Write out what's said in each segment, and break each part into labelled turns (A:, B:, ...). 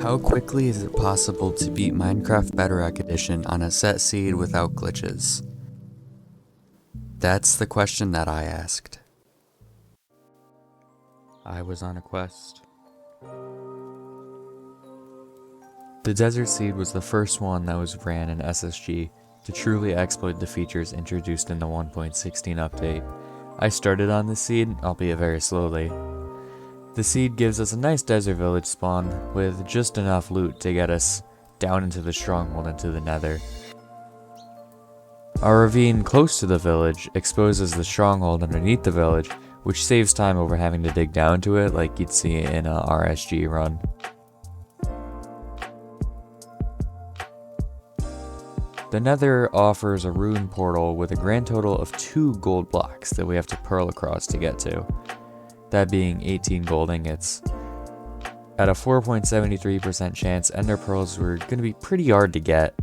A: How quickly is it possible to beat Minecraft Bedrock Edition on a set seed without glitches? That's the question that I asked. I was on a quest. The Desert Seed was the first one that was ran in SSG to truly exploit the features introduced in the 1.16 update. I started on this seed, albeit very slowly. The seed gives us a nice desert village spawn with just enough loot to get us down into the stronghold into the nether. Our ravine close to the village exposes the stronghold underneath the village, which saves time over having to dig down to it like you'd see in a RSG run. The nether offers a rune portal with a grand total of 2 gold blocks that we have to pearl across to get to. That being 18 gold ingots. At a 4.73% chance, ender pearls were going to be pretty hard to get.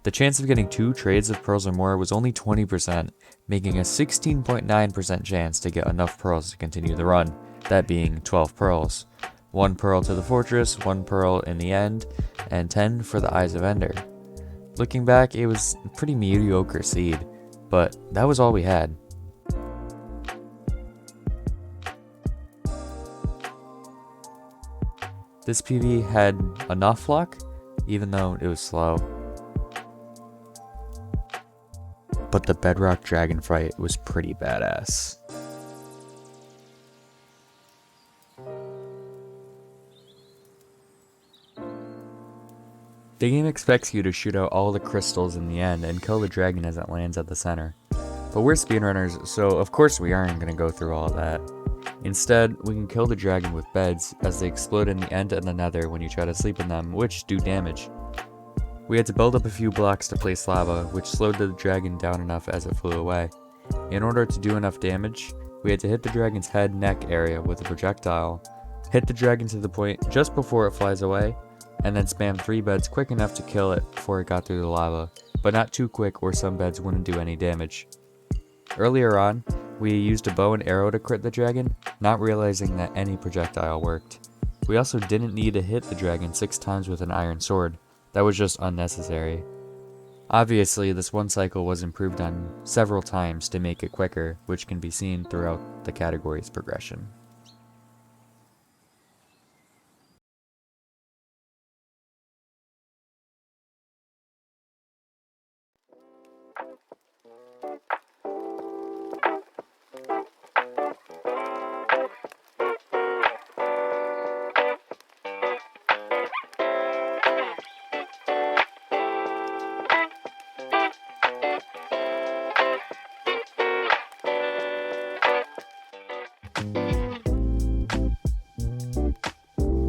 A: The chance of getting 2 trades of pearls or more was only 20%, making a 16.9% chance to get enough pearls to continue the run, that being 12 pearls. 1 pearl to the fortress, 1 pearl in the end, and 10 for the Eyes of Ender. Looking back, it was a pretty mediocre seed, but that was all we had. This PV had enough luck, even though it was slow. But the Bedrock Dragon fight was pretty badass. The game expects you to shoot out all the crystals in the end and kill the dragon as it lands at the center. But we're speedrunners, so of course we aren't going to go through all that. Instead, we can kill the dragon with beds, as they explode in the end and the nether when you try to sleep in them, which do damage. We had to build up a few blocks to place lava, which slowed the dragon down enough as it flew away. In order to do enough damage, we had to hit the dragon's head neck area with a projectile, hit the dragon to the point just before it flies away, and then spam 3 beds quick enough to kill it before it got through the lava, but not too quick or some beds wouldn't do any damage. Earlier on, we used a bow and arrow to crit the dragon, not realizing that any projectile worked. We also didn't need to hit the dragon 6 times with an iron sword. That was just unnecessary. Obviously, this one cycle was improved on several times to make it quicker, which can be seen throughout the category's progression.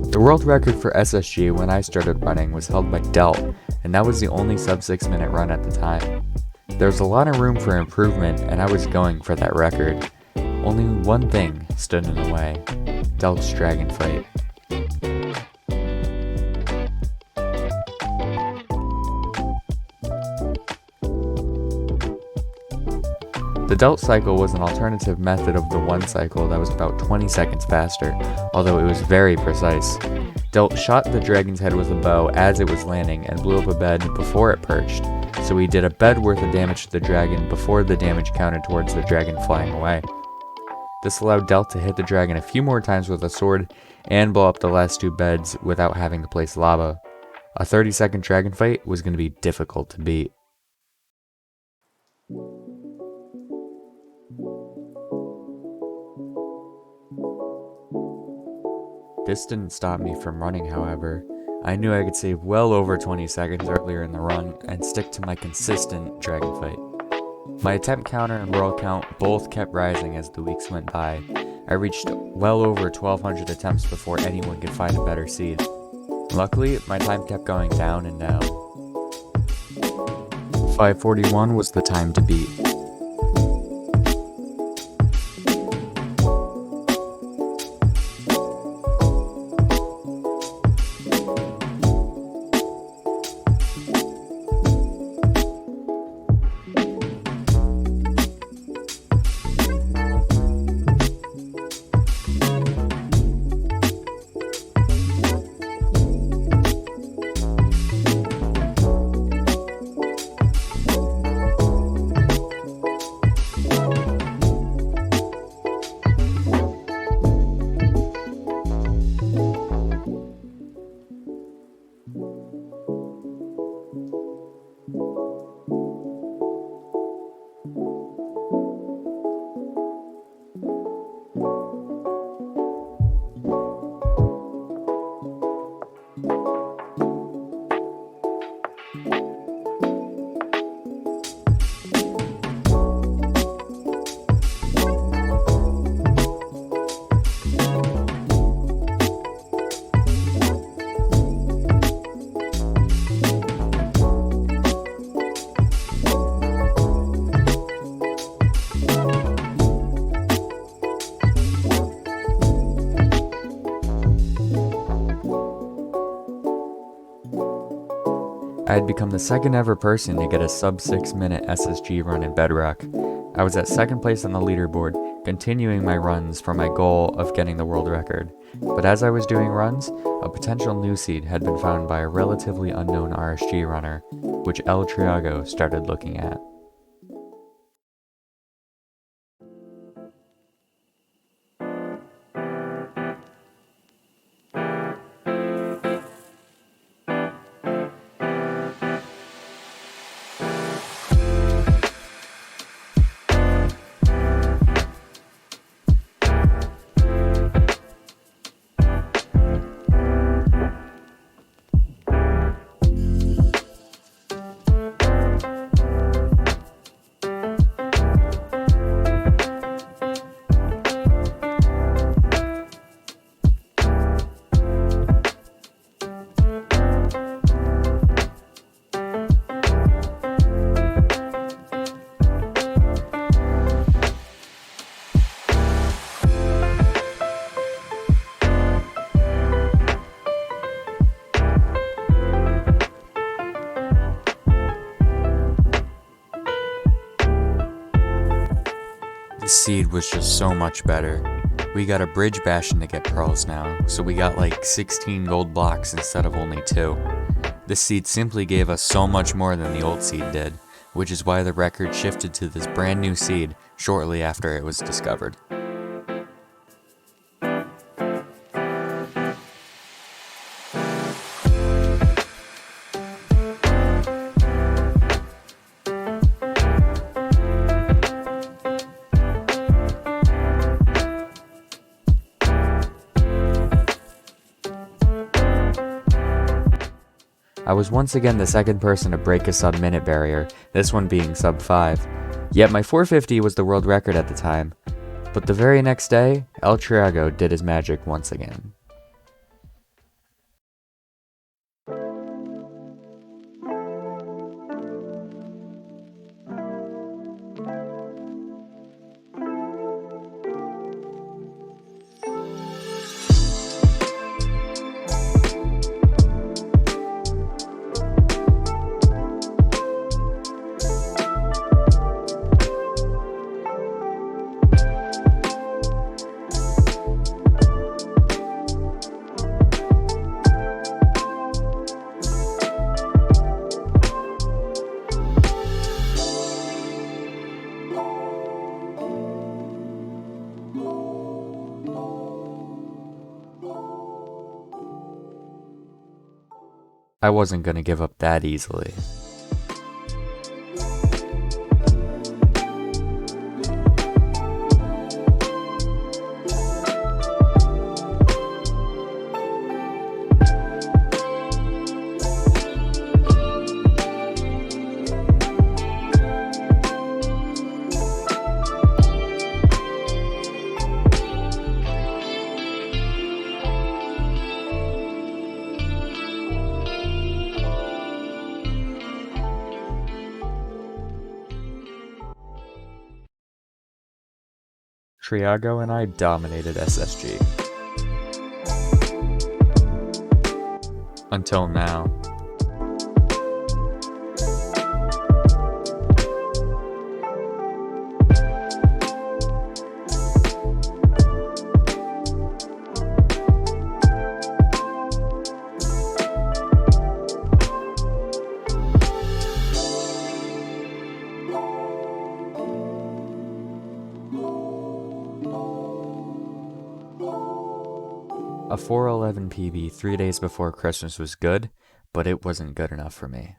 A: The world record for SSG when I started running was held by Delt, and that was the only sub 6 minute run at the time. There was a lot of room for improvement, and I was going for that record. Only one thing stood in the way: Delt's dragon fight. The Delt cycle was an alternative method of the one cycle that was about 20 seconds faster, although it was very precise. Delt shot the dragon's head with a bow as it was landing and blew up a bed before it perched, so he did a bed worth of damage to the dragon before the damage counted towards the dragon flying away. This allowed Delt to hit the dragon a few more times with a sword and blow up the last 2 beds without having to place lava. A 30-second dragon fight was going to be difficult to beat. This didn't stop me from running, however. I knew I could save well over 20 seconds earlier in the run and stick to my consistent dragon fight. My attempt counter and world count both kept rising as the weeks went by. I reached well over 1,200 attempts before anyone could find a better seed. Luckily, my time kept going down and down. 5:41 was the time to beat. I had become the second ever person to get a sub 6 minute SSG run in Bedrock. I was at second place on the leaderboard, continuing my runs for my goal of getting the world record. But as I was doing runs, a potential new seed had been found by a relatively unknown RSG runner, which El Triago started looking at. The seed was just so much better. We got a bridge bashing to get pearls now, so we got like 16 gold blocks instead of only 2. This seed simply gave us so much more than the old seed did, which is why the record shifted to this brand new seed shortly after it was discovered. I was once again the second person to break a sub-minute barrier, this one being sub 5. Yet my 450 was the world record at the time. But the very next day, El Triago did his magic once again. I wasn't gonna give up that easily. Triago and I dominated SSG. Until now. A 411 PB 3 days before Christmas was good, but it wasn't good enough for me.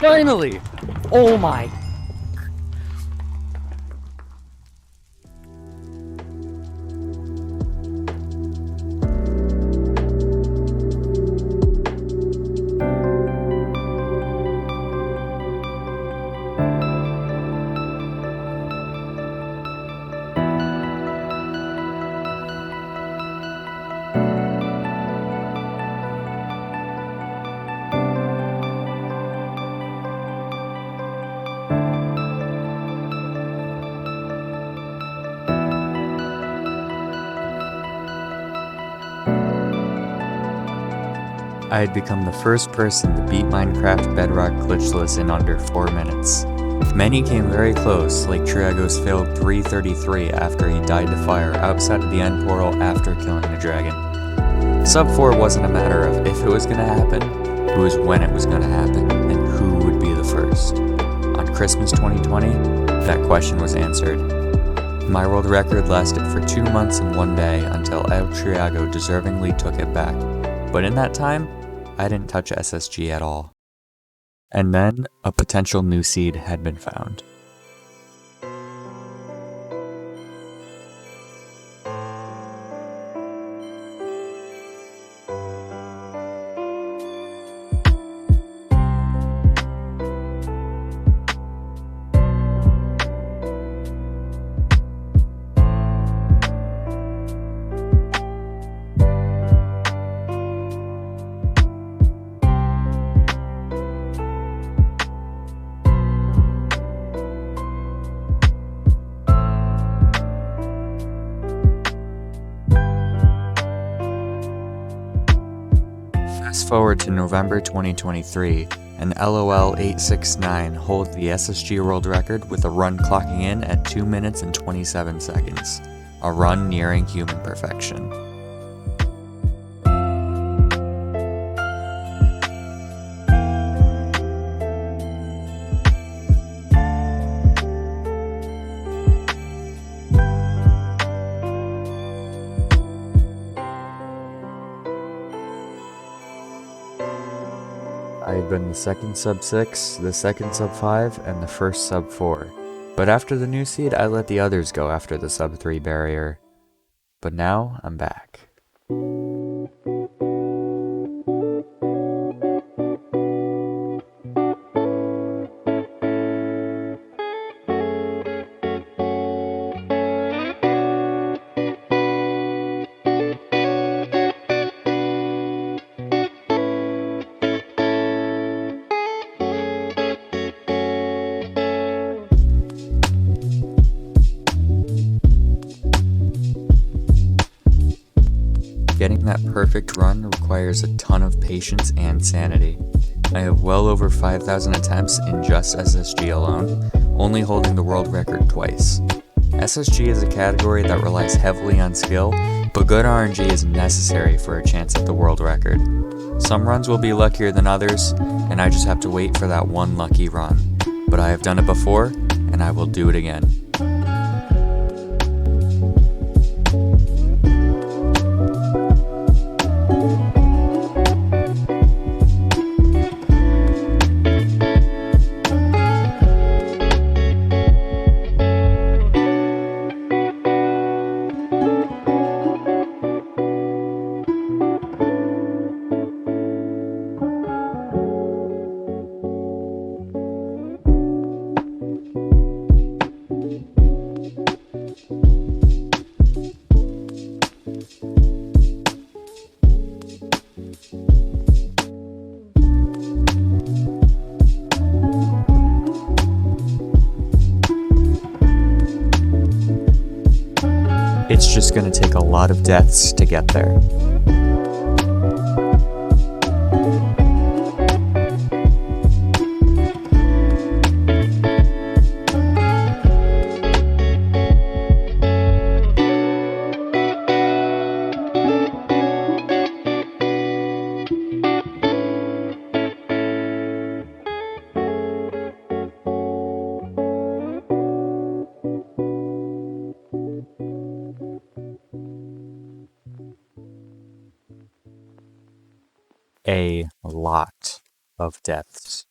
A: Finally! Oh my... I had become the first person to beat Minecraft Bedrock glitchless in under 4 minutes. Many came very close, like Triago's failed 333 after he died to fire outside of the end portal after killing the dragon. Sub 4 wasn't a matter of if it was going to happen, it was when it was going to happen, and who would be the first. On Christmas 2020, that question was answered. My world record lasted for 2 months and 1 day until El Triago deservingly took it back. But in that time, I didn't touch SSG at all. And then, a potential new seed had been found. Fast forward to November 2023, and LOL869 holds the SSG world record with a run clocking in at 2 minutes and 27 seconds, a run nearing human perfection. I had been the second sub 6, the second sub 5, and the first sub 4. But after the new seed, I let the others go after the sub 3 barrier. But now, I'm back. Getting that perfect run requires a ton of patience and sanity. I have well over 5,000 attempts in just SSG alone, only holding the world record twice. SSG is a category that relies heavily on skill, but good RNG is necessary for a chance at the world record. Some runs will be luckier than others, and I just have to wait for that one lucky run. But I have done it before, and I will do it again. It's just going to take a lot of deaths to get there. A lot of deaths.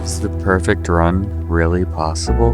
A: Is the perfect run really possible?